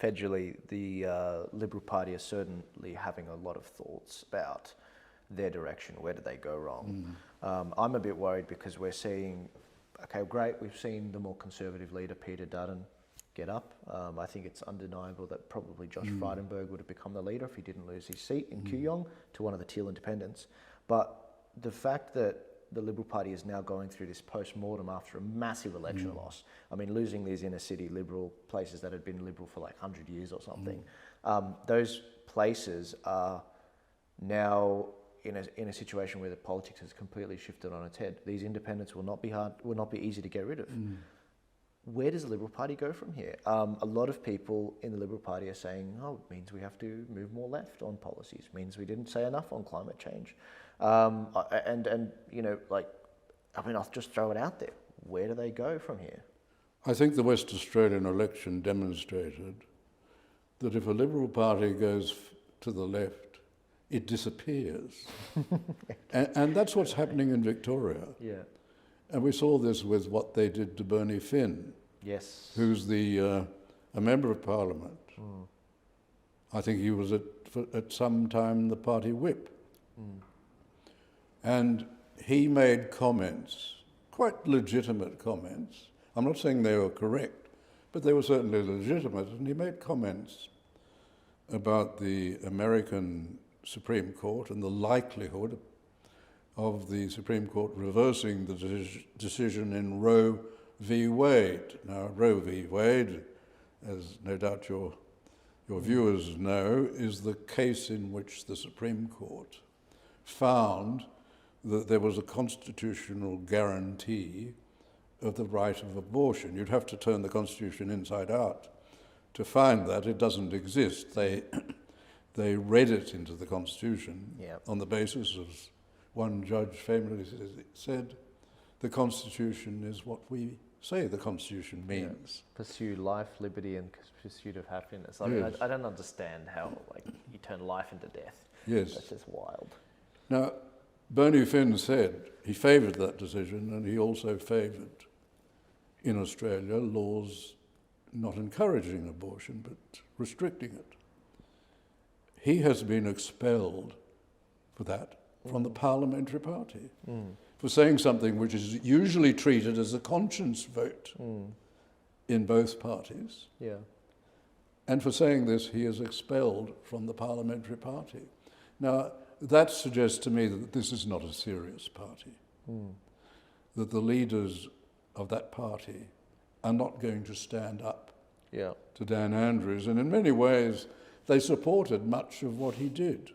federally, the Liberal Party is certainly having a lot of thoughts about their direction. Where do they go wrong? I'm a bit worried because we're seeing, okay, great, we've seen the more conservative leader, Peter Dutton, get up. I think it's undeniable that probably Josh Frydenberg would have become the leader if he didn't lose his seat in Kooyong to one of the Teal independents. But the fact that the Liberal Party is now going through this post-mortem after a massive election loss. I mean, losing these inner city Liberal places that had been Liberal for like 100 years or something. Those places are now in a situation where the politics has completely shifted on its head. These independents will not be easy to get rid of. Where does the Liberal Party go from here? A lot of people in the Liberal Party are saying, oh, it means we have to move more left on policies, it means we didn't say enough on climate change. And you know, like, I mean, I'll just throw it out there. Where do they go from here? I think the West Australian election demonstrated that if a Liberal Party goes to the left, it disappears. and that's what's happening in Victoria. Yeah. And we saw this with what they did to Bernie Finn. Yes. Who's a member of Parliament. I think he was at some time the party whip. And he made comments, quite legitimate comments. I'm not saying they were correct, but they were certainly legitimate. And he made comments about the American Supreme Court and the likelihood of the Supreme Court reversing the decision in Roe v. Wade. Now, Roe v. Wade, as no doubt your viewers know, is the case in which the Supreme Court found that there was a constitutional guarantee of the right of abortion. You'd have to turn the Constitution inside out to find that. It doesn't exist. They read it into the Constitution on the basis of, one judge famously said, the Constitution is what we say the Constitution means. Pursue life, liberty, and pursuit of happiness. I mean, I don't understand how you turn life into death. Yes. That's just wild. Now, Bernie Finn said he favoured that decision, and he also favoured, in Australia, laws not encouraging abortion, but restricting it. He has been expelled for that from the parliamentary party, for saying something which is usually treated as a conscience vote in both parties. Yeah. And for saying this, he is expelled from the parliamentary party. Now, that suggests to me that this is not a serious party, that the leaders of that party are not going to stand up to Dan Andrews, and in many ways they supported much of what he did.